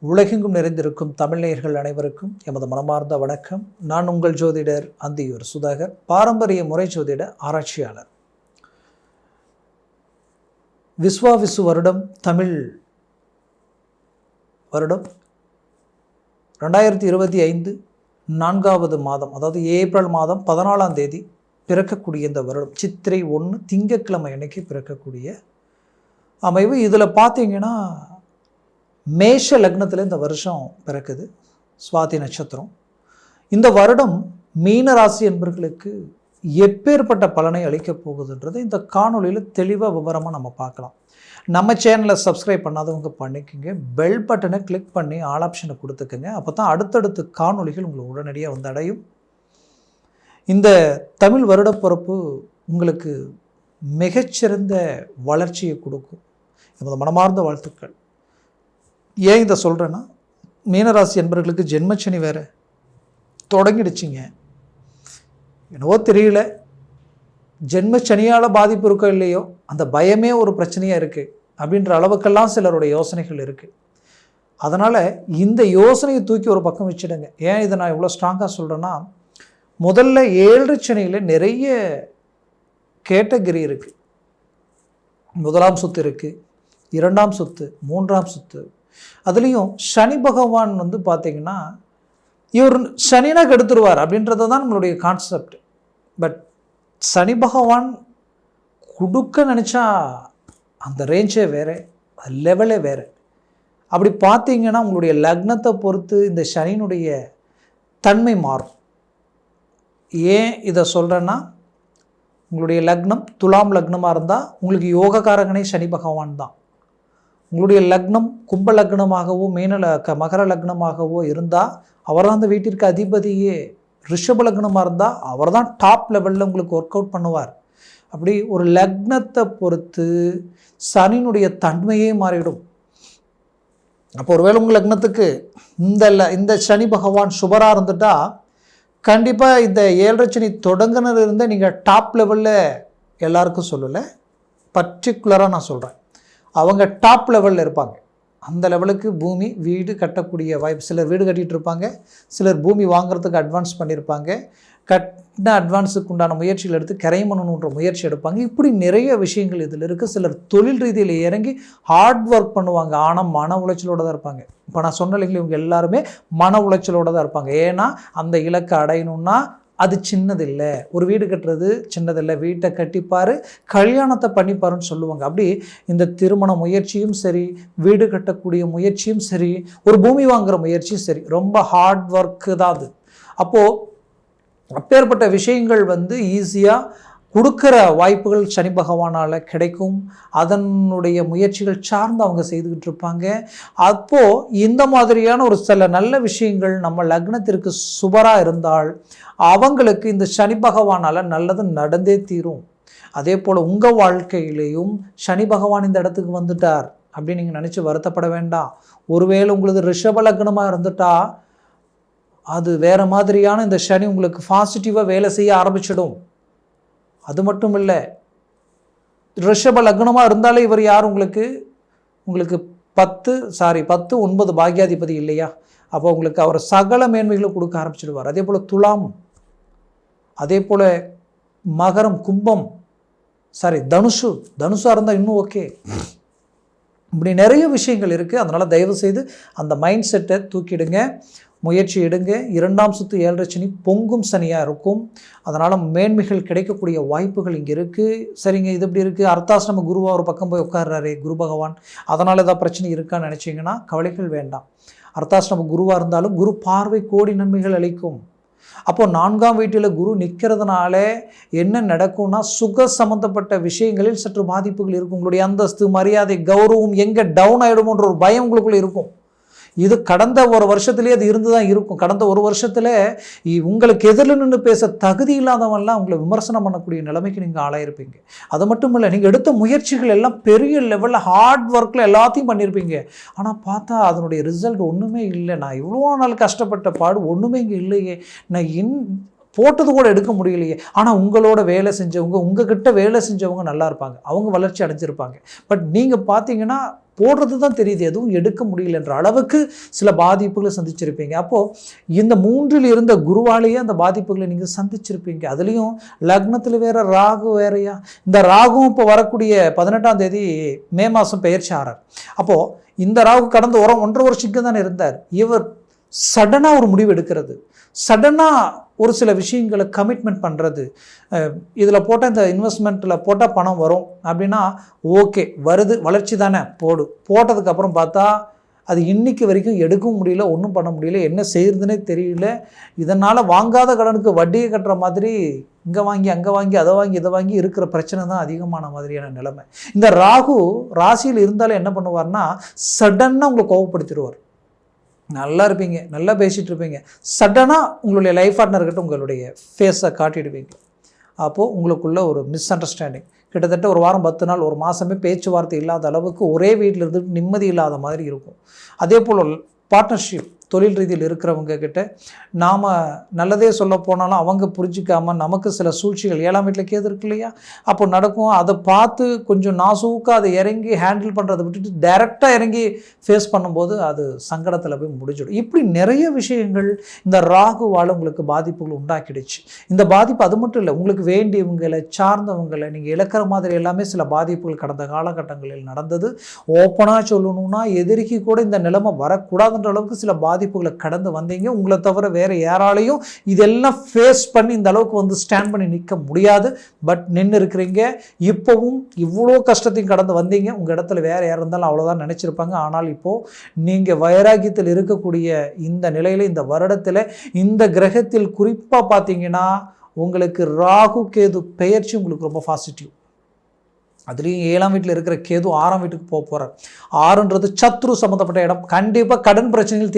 உலகெங்கும் நிறைந்திருக்கும் தமிழ் நேயர்கள் அனைவருக்கும் எமது மனமார்ந்த வணக்கம். நான் உங்கள் ஜோதிடர் அந்தியூர் சுதாகர், பாரம்பரிய முறை ஜோதிட ஆராய்ச்சியாளர். விஸ்வாவிசு வருடம் தமிழ் வருடம் 2025 4வது மாதம், அதாவது ஏப்ரல் மாதம் 14ஆம் தேதி பிறக்கக்கூடிய இந்த வருடம் சித்திரை 1 திங்கட்கிழமை அன்னைக்கு பிறக்கக்கூடிய அமைவு. இதில் பார்த்தீங்கன்னா மேஷ லக்னத்தில் இந்த வருஷம் பிறக்குது, சுவாதி நட்சத்திரம். இந்த வருடம் மீன ராசி என்பவர்களுக்கு எப்பேற்பட்ட பலனை அளிக்கப் போகுதுன்றது இந்த காணொலியில் தெளிவாக விவரமாக நம்ம பார்க்கலாம். நம்ம சேனலை சப்ஸ்கிரைப் பண்ணாதவங்க பண்ணிக்கோங்க, பெல் பட்டனை கிளிக் பண்ணி ஆல் ஆப்ஷனை கொடுத்துக்கோங்க. அப்போ தான் அடுத்தடுத்து காணொலிகள் உங்களுக்கு உடனடியாக வந்து அடையும். இந்த தமிழ் வருடப்பிறப்பு உங்களுக்கு மிகச்சிறந்த வளர்ச்சியை கொடுக்கும். எமது மனமார்ந்த வாழ்த்துக்கள். ஏன் இதை சொல்கிறேன்னா, மீனராசி என்பவர்களுக்கு ஜென்மச்சனி வேறு தொடங்கிடுச்சிங்க. என்னவோ தெரியல, ஜென்மச்சனியால் பாதிப்பு இருக்கோ இல்லையோ, அந்த பயமே ஒரு பிரச்சனையாக இருக்குது அப்படின்ற அளவுக்கெல்லாம் சிலருடைய யோசனைகள் இருக்குது. அதனால் இந்த யோசனையை தூக்கி ஒரு பக்கம் வச்சுடுங்க. ஏன் இதை நான் இவ்வளோ ஸ்ட்ராங்காக சொல்கிறேன்னா, முதல்ல 7 சனியில் நிறைய கேட்டகரி இருக்குது. 1ஆம் சொத்து இருக்குது, 2ஆம் சொத்து, 3ஆம் சொத்து. அதுலேயும் சனி பகவான் வந்து பார்த்திங்கன்னா, இவர் சனினா கெடுத்துருவார் அப்படின்றது தான் நம்மளுடைய கான்செப்ட். பட் சனி பகவான் கொடுக்க நினச்சா அந்த ரேஞ்சே வேறு, லெவலே வேறு. அப்படி பார்த்தீங்கன்னா உங்களுடைய லக்னத்தை பொறுத்து இந்த சனியினுடைய தன்மை மாறும். ஏன் இதை சொல்கிறேன்னா, உங்களுடைய லக்னம் துலாம் லக்னமாக இருந்தால் உங்களுக்கு யோகக்காரகனே சனி பகவான் தான். உங்களுடைய லக்னம் கும்ப லக்னமாகவோ மகர லக்னமாகவோ இருந்தால் அவர் தான் அந்த வீட்டிற்கு அதிபதியே. ரிஷப லக்னமாக இருந்தால் அவர் தான் டாப் லெவலில் உங்களுக்கு ஒர்க் அவுட் பண்ணுவார். அப்படி ஒரு லக்னத்தை பொறுத்து சனியினுடைய தன்மையே மாறிடும். அப்போ ஒருவேளை உங்கள் லக்னத்துக்கு இந்த சனி பகவான் சுபராக இருந்துட்டால் கண்டிப்பாக இந்த 7 சனி தொடங்கினதுலேருந்து நீங்கள் டாப் லெவலில் எல்லாருக்கும் சொல்லலை, பர்டிகுலராக நான் சொல்கிறேன், அவங்க டாப் லெவலில் இருப்பாங்க. அந்த லெவலுக்கு பூமி வீடு கட்டக்கூடிய வாய்ப்பு. சிலர் வீடு கட்டிகிட்டு இருப்பாங்க, சிலர் பூமி வாங்குறதுக்கு அட்வான்ஸ் பண்ணியிருப்பாங்க, கட்டின அட்வான்ஸுக்கு உண்டான முயற்சிகள் எடுத்து கரையும் பண்ணணுன்ற முயற்சி எடுப்பாங்க. இப்படி நிறைய விஷயங்கள் இதில் இருக்குது. சிலர் தொழில் ரீதியில் இறங்கி ஹார்ட் ஒர்க் பண்ணுவாங்க, ஆனால் மன உளைச்சலோடு தான் இருப்பாங்க. இப்போ நான் சொன்ன இல்லைங்களா, இவங்க எல்லாருமே மன உளைச்சலோடு தான் இருப்பாங்க. ஏன்னா அந்த இலக்கை அடையணும்னா அது சின்னதில்லை. ஒரு வீடு கட்டுறது சின்னதில்லை, வீட்டை கட்டிப்பார், கல்யாணத்தை பண்ணிப்பாருன்னு சொல்லுவாங்க. அப்படி இந்த திருமண முயற்சியும் சரி, வீடு கட்டக்கூடிய முயற்சியும் சரி, ஒரு பூமி வாங்குகிற முயற்சியும் சரி, ரொம்ப ஹார்ட் ஒர்க்கு தான் அது. அப்போது அப்பேற்பட்ட விஷயங்கள் வந்து ஈஸியாக கொடுக்குற வாய்ப்புகள் சனி பகவானால் கிடைக்கும். அதனுடைய முயற்சிகள் சார்ந்து அவங்க செய்துக்கிட்டு இருப்பாங்க. அப்போது இந்த மாதிரியான ஒரு சில நல்ல விஷயங்கள் நம்ம லக்னத்திற்கு சுபராக இருந்தால் அவங்களுக்கு இந்த சனி பகவானால் நல்லது நடந்தே தீரும். அதே போல் உங்கள் வாழ்க்கையிலையும் சனி பகவான் இந்த இடத்துக்கு வந்துட்டார் அப்படின்னு நீங்கள் நினச்சி வருத்தப்பட வேண்டாம். ஒருவேளை உங்களுக்கு ரிஷப லக்னமாக இருந்துட்டா அது வேறு மாதிரியான இந்த சனி உங்களுக்கு பாசிட்டிவாக வேலை செய்ய ஆரம்பிச்சிடும். அது மட்டும் இல்லை, ரிஷப லக்னமாக இருந்தாலே இவர் யார் உங்களுக்கு 10 9 பாக்யாதிபதி இல்லையா? அப்போ உங்களுக்கு அவர் சகல மேன்மைகளை கொடுக்க ஆரம்பிச்சிடுவார். அதே போல் துலாம், அதே போல் மகரம், கும்பம், தனுஷாக இருந்தால் இன்னும் ஓகே. இப்படி நிறைய விஷயங்கள் இருக்குது. அதனால் தயவுசெய்து அந்த மைண்ட் செட்டை தூக்கிடுங்க, முயற்சி எடுங்க. 2ஆம் சொத்து 7 சனி பொங்கும் சனியாக இருக்கும். அதனால் மேன்மைகள் கிடைக்கக்கூடிய வாய்ப்புகள் இங்கே இருக்குது. சரிங்க, இது எப்படி இருக்குது, அர்த்தாசிரம குருவாக ஒரு பக்கம் போய் உட்கார்றாரு குரு பகவான், அதனால் ஏதாவது பிரச்சனை இருக்கான்னு நினச்சிங்கன்னா கவலைகள் வேண்டாம். அர்த்தாசிரம குருவாக இருந்தாலும் குரு பார்வை கோடி நன்மைகள் அளிக்கும். அப்போது 4ஆம் வீட்டில் குரு நிற்கிறதுனால என்ன நடக்கும்னா, சுக சம்மந்தப்பட்ட விஷயங்களில் சற்று பாதிப்புகள் இருக்கும். உங்களுடைய அந்தஸ்து, மரியாதை, கௌரவம் எங்கே டவுன் ஆகிடுமோன்ற ஒரு பயம் உங்களுக்குள்ளே இருக்கும். இது கடந்த ஒரு வருஷத்துலேயே அது இருந்து தான் இருக்கும். கடந்த ஒரு வருஷத்தில் உங்களுக்கு எதிரில் நின்று பேச தகுதி இல்லாதவன்லாம் உங்களை விமர்சனம் பண்ணக்கூடிய நிலைமைக்கு நீங்கள் ஆளாயிருப்பீங்க. அது மட்டும் இல்லை, நீங்கள் எடுத்த முயற்சிகள் எல்லாம் பெரிய லெவலில் ஹார்ட் ஒர்க்கில் எல்லாத்தையும் பண்ணியிருப்பீங்க. ஆனால் பார்த்தா அதனுடைய ரிசல்ட் ஒன்றுமே இல்லை. நான் இவ்வளோ நாள் கஷ்டப்பட்ட பாடு ஒன்றுமே இங்கே இல்லையே, நான் போட்டது கூட எடுக்க முடியலையே. ஆனால் உங்களோட வேலை செஞ்சவங்க, உங்ககிட்ட வேலை செஞ்சவங்க நல்லா இருப்பாங்க, அவங்க வளர்ச்சி அடைஞ்சிருப்பாங்க. பட் நீங்கள் பார்த்தீங்கன்னா போடுறது தான் தெரியுது, எதுவும் எடுக்க முடியலன்ற அளவுக்கு சில பாதிப்புகளை சந்திச்சிருப்பீங்க. அப்போது இந்த 3ல் இருந்த குருவாலேயே அந்த பாதிப்புகளை நீங்கள் சந்திச்சிருப்பீங்க. அதுலேயும் லக்னத்தில் வேற ராகு வேறையா. இந்த ராகுவும் இப்போ வரக்கூடிய 18ஆம் தேதி மே மாதம் பெயர்ச்சி ஆறார். அப்போது இந்த ராகு கடந்த 1.5 வருஷத்துக்கு தானே இருந்தார். இவர் சடனாக ஒரு முடிவு எடுக்கிறது, சடனாக ஒரு சில விஷயங்களை கமிட்மெண்ட் பண்ணுறது. இதில் போட்டால் இந்த இன்வெஸ்ட்மெண்ட்டில் போட்டால் பணம் வரும் அப்படின்னா ஓகே வருது, வளர்ச்சி தானே போட்டதுக்கப்புறம் பார்த்தா அது இன்னைக்கு வரைக்கும் எடுக்கவும் முடியல, ஒன்றும் பண்ண முடியல, என்ன செய்யறதுனே தெரியல. இதனால் வாங்காத கடனுக்கு வட்டியை கட்டுற மாதிரி இங்கே வாங்கி அங்கே வாங்கி அதை வாங்கி இதை வாங்கி இருக்கிற பிரச்சனை தான் அதிகமான மாதிரியான நிலைமை. இந்த ராகு ராசியில் இருந்தாலும் என்ன பண்ணுவார்னா சடனாக உங்களை கோவப்படுத்திடுவார். நல்லா இருப்பீங்க, நல்லா பேசிகிட்டு இருப்பீங்க, சடனாக உங்களுடைய லைஃப் பார்ட்னர்கிட்ட உங்களுடைய ஃபேஸை காட்டிடுவீங்க. அப்போது உங்களுக்குள்ள ஒரு மிஸ் அண்டர்ஸ்டாண்டிங், கிட்டத்தட்ட ஒரு வாரம் 10 நாள் ஒரு மாதமே பேச்சுவார்த்தை இல்லாத அளவுக்கு ஒரே வீட்டில் இருந்து நிம்மதி இல்லாத மாதிரி இருக்கும். அதே போல் பார்ட்னர்ஷிப் தொழில் ரீதியில் இருக்கிறவங்க கிட்ட நாம் நல்லதே சொல்ல போனாலும் அவங்க புரிஞ்சிக்காமல் நமக்கு சில சூழ்ச்சிகள் 7ஆம் வீட்டில் கேது இருக்கு இல்லையா, அப்போ நடக்கும். அதை பார்த்து கொஞ்சம் நாசூக்காக அதை இறங்கி ஹேண்டில் பண்ணுறதை விட்டுட்டு டைரெக்டாக இறங்கி ஃபேஸ் பண்ணும்போது அது சங்கடத்தில் போய் முடிஞ்சிடும். இப்படி நிறைய விஷயங்கள் இந்த ராகுவால் உங்களுக்கு பாதிப்புகள் உண்டாக்கிடுச்சு. இந்த பாதிப்பு அது மட்டும் இல்லை, உங்களுக்கு வேண்டியவங்களை சார்ந்தவங்களை நீங்கள் இழக்கிற மாதிரி எல்லாமே சில பாதிப்புகள் கடந்த காலகட்டங்களில் நடந்தது. ஓப்பனாக சொல்லணும்னா எதிரிக்கு கூட இந்த நிலைமை வரக்கூடாதுன்ற அளவுக்கு சில பாதிப்புகளை கடந்து வந்தீங்க. உங்களை தவிர வேற யாராலையும் இதெல்லாம் ஃபேஸ் பண்ணி இந்த அளவுக்கு வந்து ஸ்டாண்ட் பண்ணி நிற்க முடியாது. பட் நின்று இருக்கிறீங்க. இப்போவும் இவ்வளோ கஷ்டத்தையும் கடந்து வந்தீங்க. உங்கள் இடத்துல வேற யார் இருந்தாலும் அவ்வளோதான் நினச்சிருப்பாங்க. ஆனால் இப்போது நீங்கள் வைராகியத்தில் இருக்கக்கூடிய இந்த நிலையில், இந்த வருடத்தில், இந்த கிரகத்தில் குறிப்பாக பார்த்தீங்கன்னா உங்களுக்கு ராகு கேது பெயர்ச்சி உங்களுக்கு ரொம்ப பாசிட்டிவ். அதுலேயும் 7ஆம் வீட்டில் இருக்கிற கேது 6ஆம் வீட்டுக்கு போக போகிறார். 6ன்றது சத்ரு சம்மந்தப்பட்ட இடம். கண்டிப்பாக கடன் பிரச்சனைகள்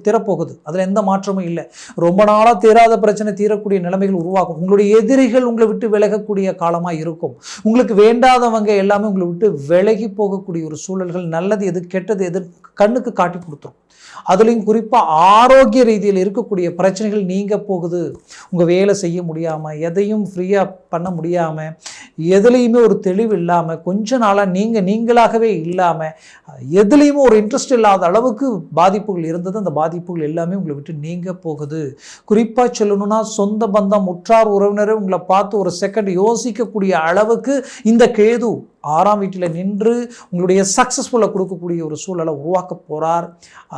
தீரப்போகுது, அதில் எந்த மாற்றமும் இல்லை. ரொம்ப நாளாக தீராத பிரச்சனை தீரக்கூடிய நிலைமைகள் உருவாகும். உங்களுடைய எதிரிகள் உங்களை விட்டு விலகக்கூடிய காலமாக இருக்கும். உங்களுக்கு வேண்டாதவங்க எல்லாமே உங்களை விட்டு விலகி போகக்கூடிய ஒரு சூழல்கள், நல்லது எது கெட்டது எது கண்ணுக்கு காட்டி கொடுத்துரும். அதுலேயும் குறிப்பாக ஆரோக்கிய ரீதியில் இருக்கக்கூடிய பிரச்சனைகள் நீங்க போகுது. உங்கள் வேலை செய்ய முடியாமல், எதையும் ஃப்ரீயாக பண்ண முடியாமல், எதுலேயுமே ஒரு தெளிவு இல்லாமல், கொஞ்ச நாளாக நீங்களாகவே இல்லாமல், எதுலேயுமே ஒரு இன்ட்ரெஸ்ட் இல்லாத அளவுக்கு பாதிப்புகள் இருந்தது. அந்த பாதிப்புகள் எல்லாமே உங்களை விட்டு நீங்க போகுது. குறிப்பாக சொல்லணும்னா சொந்த பந்தம், உற்றார் உறவினரை உங்களை பார்த்து ஒரு செகண்ட் யோசிக்கக்கூடிய அளவுக்கு இந்த கேது 6ஆம் வீட்டில் நின்று உங்களுடைய சக்ஸஸ்ஃபுல்லை கொடுக்கக்கூடிய ஒரு சூழலை உருவாக்க போகிறார்.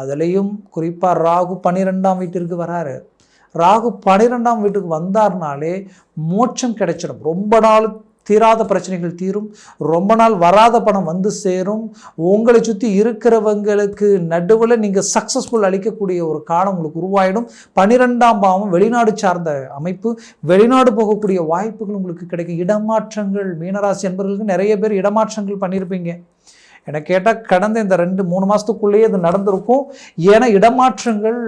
அதுலேயும் குறிப்பாக ராகு 12ஆம் வீட்டிற்கு வராரு. ராகு 12ஆம் வீட்டுக்கு வந்தார்னாலே மோட்சம் கிடைச்சிடும். ரொம்ப நாள் தீராத பிரச்சனைகள் தீரும். ரொம்ப நாள் வராத பணம் வந்து சேரும். உங்களை சுற்றி இருக்கிறவங்களுக்கு நடுவில் நீங்கள் சக்ஸஸ்ஃபுல் அளிக்கக்கூடிய ஒரு காலம் உங்களுக்கு உருவாயிடும். 12ஆம் பாவம் வெளிநாடு சார்ந்த அமைப்பு, வெளிநாடு போகக்கூடிய வாய்ப்புகள் உங்களுக்கு கிடைக்கும். இடமாற்றங்கள், மீனராசி என்பவர்களுக்கு நிறைய பேர் இடமாற்றங்கள் பண்ணியிருப்பீங்க. எனக்கு கேட்டால் கடந்த இந்த 2-3 மாதத்துக்குள்ளேயே அது நடந்திருக்கும். ஏன்னா இடமாற்றங்கள்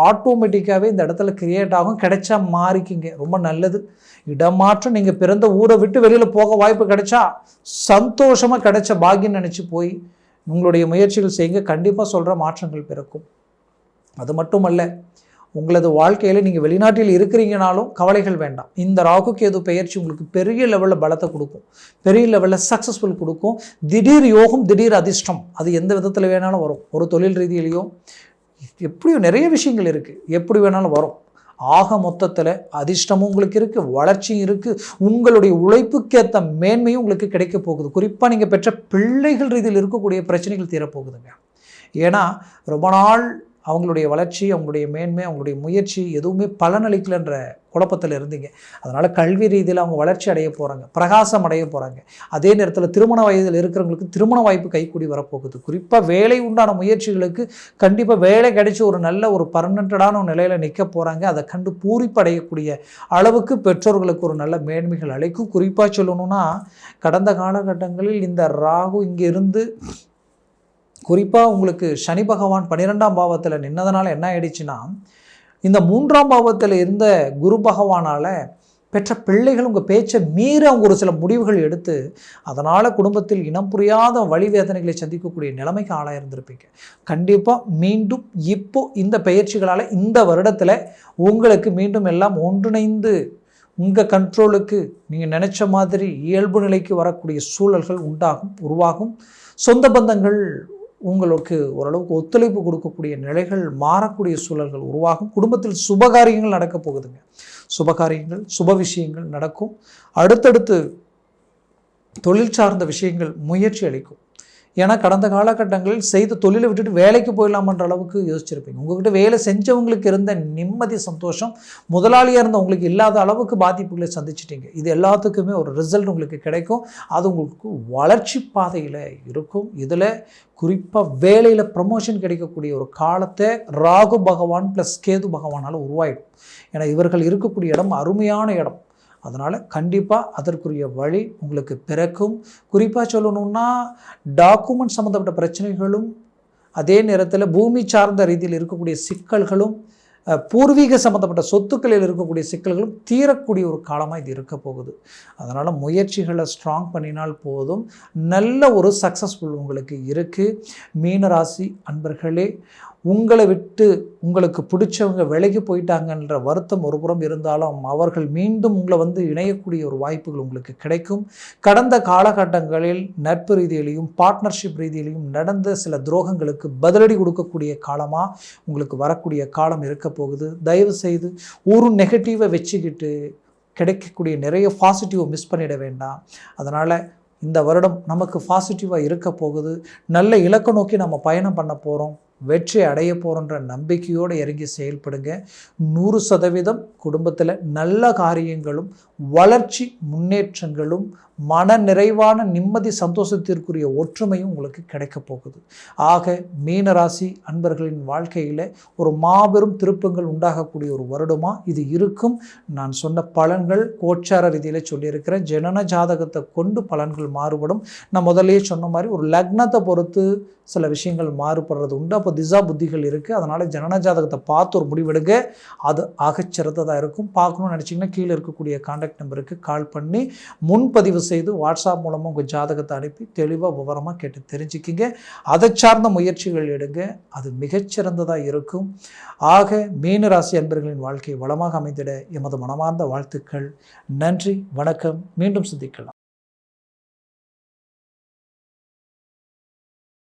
ஆட்டோமேட்டிக்காகவே இந்த இடத்துல கிரியேட் ஆகும். கிடைச்சா மாறிக்கிங்க, ரொம்ப நல்லது. இடமாற்றம் நீங்கள் பிறந்த ஊரை விட்டு வெளியில் போக வாய்ப்பு கிடைச்சா சந்தோஷமாக கிடைச்ச பாக்கியம் நினச்சி போய் உங்களுடைய முயற்சிகள் செய்யுங்க. கண்டிப்பாக சொல்கிற மாற்றங்கள் பிறக்கும். அது மட்டுமல்ல, உங்களது வாழ்க்கையில் நீங்கள் வெளிநாட்டில் இருக்கிறீங்கனாலும் கவலைகள் வேண்டாம். இந்த ராகு கேது பெயர்ச்சி உங்களுக்கு பெரிய லெவலில் பலத்தை கொடுக்கும், பெரிய லெவலில் சக்ஸஸ்ஃபுல் கொடுக்கும். திடீர் யோகம், திடீர் அதிர்ஷ்டம், அது எந்த விதத்தில் வேணாலும் வரும். ஒரு தொழில் ரீதியிலையும் எப்படியும் நிறைய விஷயங்கள் இருக்குது, எப்படி வேணாலும் வரும். ஆக மொத்தத்தில் அதிர்ஷ்டமும் உங்களுக்கு இருக்குது, வளர்ச்சியும் இருக்குது, உங்களுடைய உழைப்புக்கேற்ற மேன்மையும் உங்களுக்கு கிடைக்க போகுது. குறிப்பாக நீங்கள் பெற்ற பிள்ளைகள் ரீதியில் இருக்கக்கூடிய பிரச்சனைகள் தீரப்போகுதுங்க. ஏன்னா ரொம்ப நாள் அவங்களுடைய வளர்ச்சி, அவங்களுடைய மேன்மை, அவங்களுடைய முயற்சி எதுவுமே பலனளிக்கலைன்ற குழப்பத்தில் இருந்தீங்க. அதனால் கல்வி ரீதியில் அவங்க வளர்ச்சி அடைய போகிறாங்க, பிரகாசம் அடைய போகிறாங்க. அதே நேரத்தில் திருமண வயதில் இருக்கிறவங்களுக்கு திருமண வாய்ப்பு கைக்கூடி வரப்போகுது. குறிப்பாக வேலை உண்டான முயற்சிகளுக்கு கண்டிப்பாக வேலை கிடைச்சி ஒரு நல்ல ஒரு பர்மனெண்டடான நிலையில் நிற்க போகிறாங்க. அதை கண்டு பூரிப்படையக்கூடிய அளவுக்கு பெற்றோர்களுக்கு ஒரு நல்ல மேன்மைகள் அளிக்கும். குறிப்பாக சொல்லணும்னா கடந்த காலகட்டங்களில் இந்த ராகு இங்கே இருந்து குறிப்பாக உங்களுக்கு சனி பகவான் 12ஆம் பாவத்தில் நின்னதுனால என்ன ஆயிடுச்சுன்னா, இந்த 3ஆம் பாவத்தில் இருந்த குரு பகவானால் பெற்ற பிள்ளைகள் உங்கள் பேச்சை மீறி அவங்க ஒரு சில முடிவுகள் எடுத்து அதனால் குடும்பத்தில் இனம் புரியாத வழி வேதனைகளை சந்திக்கக்கூடிய நிலைமைக்கு ஆளாயிருந்திருப்பீங்க. கண்டிப்பாக மீண்டும் இப்போ இந்த பயிற்சிகளால் இந்த வருடத்தில் உங்களுக்கு மீண்டும் எல்லாம் ஒன்றிணைந்து உங்கள் கண்ட்ரோலுக்கு நீங்கள் நினச்ச மாதிரி இயல்பு நிலைக்கு வரக்கூடிய சூழல்கள் உருவாகும். சொந்த பந்தங்கள் உங்களுக்கு ஓரளவுக்கு ஒத்துழைப்பு கொடுக்கக்கூடிய நிலைகள் மாறக்கூடிய சூழல்கள் உருவாகும். குடும்பத்தில் சுபகாரியங்கள் நடக்கப் போகுதுங்க. சுபகாரியங்கள் சுப விஷயங்கள் நடக்கும். அடுத்தடுத்து தொழில் சார்ந்த விஷயங்கள் முயற்சி அளிக்கும். ஏன்னா கடந்த காலகட்டங்களில் செய்த தொழிலை விட்டுட்டு வேலைக்கு போயிடலாமன்ற அளவுக்கு யோசிச்சிருப்பீங்க. உங்கள்கிட்ட வேலை செஞ்சவங்களுக்கு இருந்த நிம்மதி சந்தோஷம் முதலாளியாக இருந்தவங்களுக்கு இல்லாத அளவுக்கு பாதிப்புகளை சந்திச்சிட்டிங்க. இது எல்லாத்துக்குமே ஒரு ரிசல்ட் உங்களுக்கு கிடைக்கும். அது உங்களுக்கு வளர்ச்சி பாதையில் இருக்கும். இதில் குறிப்பாக வேலையில் ப்ரமோஷன் கிடைக்கக்கூடிய ஒரு காலத்தை ராகு பகவான் ப்ளஸ் கேது பகவானால் உருவாயிடும். ஏன்னா இவர்கள் இருக்கக்கூடிய இடம் அருமையான இடம். அதனால் கண்டிப்பாக அதற்குரிய வழி உங்களுக்கு பிறக்கும். குறிப்பாக சொல்லணுன்னா டாக்குமெண்ட் சம்மந்தப்பட்ட பிரச்சனைகளும் அதே நேரத்தில் பூமி சார்ந்த ரீதியில் இருக்கக்கூடிய சிக்கல்களும் பூர்வீக சம்மந்தப்பட்ட சொத்துக்களில் இருக்கக்கூடிய சிக்கல்களும் தீரக்கூடிய ஒரு காலமாக இது இருக்க போகுது. அதனால் முயற்சிகளை ஸ்ட்ராங் பண்ணினால் போதும். நல்ல ஒரு சக்ஸஸ்ஃபுல் உங்களுக்கு இருக்குது. மீனராசி அன்பர்களே, உங்களை விட்டு உங்களுக்கு பிடிச்சவங்க விலகி போயிட்டாங்கன்ற வருத்தம் ஒரு புறம் இருந்தாலும் அவர்கள் மீண்டும் உங்களை இணையக்கூடிய ஒரு வாய்ப்புகள் உங்களுக்கு கிடைக்கும். கடந்த காலகட்டங்களில் நட்பு ரீதியிலையும் பார்ட்னர்ஷிப் ரீதியிலையும் நடந்த சில துரோகங்களுக்கு பதிலடி கொடுக்கக்கூடிய காலமாக உங்களுக்கு வரக்கூடிய காலம் இருக்க போகுது. தயவு செய்து ஒரு நெகட்டிவை வச்சுக்கிட்டு கிடைக்கக்கூடிய நிறைய பாசிட்டிவை மிஸ் பண்ணிட வேண்டாம். அதனால் இந்த வருடம் நமக்கு பாசிட்டிவாக இருக்க போகுது. நல்ல இலக்கை நோக்கி நம்ம பயணம் பண்ண போகிறோம். வெற்றி அடைய போகின்ற நம்பிக்கையோடு இறங்கி செயல்படுங்க. 100% குடும்பத்தில் நல்ல காரியங்களும் வளர்ச்சி முன்னேற்றங்களும் மன நிறைவான நிம்மதி சந்தோஷத்திற்குரிய ஒற்றுமையும் உங்களுக்கு கிடைக்க போகுது. ஆக மீனராசி அன்பர்களின் வாழ்க்கையில் ஒரு மாபெரும் திருப்பங்கள் உண்டாகக்கூடிய ஒரு வருடமாக இது இருக்கும். நான் சொன்ன பலன்கள் கோச்சார ரீதியில் சொல்லியிருக்கிறேன். ஜனன ஜாதகத்தை கொண்டு பலன்கள் மாறுபடும். நான் முதல்லையே சொன்ன மாதிரி ஒரு லக்னத்தை பொறுத்து சில விஷயங்கள் மாறுபடுறது உண்டு. அப்போ திசா புத்திகள் இருக்குது. அதனால் ஜனன ஜாதகத்தை பார்த்து ஒரு முடிவெடுங்க. அது ஆகச்சிறந்ததாக இருக்கும். பார்க்கணும்னு நினச்சிங்கன்னா கீழே இருக்கக்கூடிய கான்டாக்ட் நம்பருக்கு கால் பண்ணி முன்பதிவு செய்து வாட்ஸ்அப் மூலமாக உங்கள் ஜாதகத்தை அனுப்பி தெளிவாக விவரமாக கேட்டு தெரிஞ்சுக்கிங்க. அதை சார்ந்த முயற்சிகள் எடுங்க. அது மிகச்சிறந்ததாக இருக்கும். ஆக மீனராசி அன்பர்களின் வாழ்க்கை வளமாக அமைந்திட எமது மனமார்ந்த வாழ்த்துக்கள். நன்றி, வணக்கம். மீண்டும் சந்திக்கலாம்.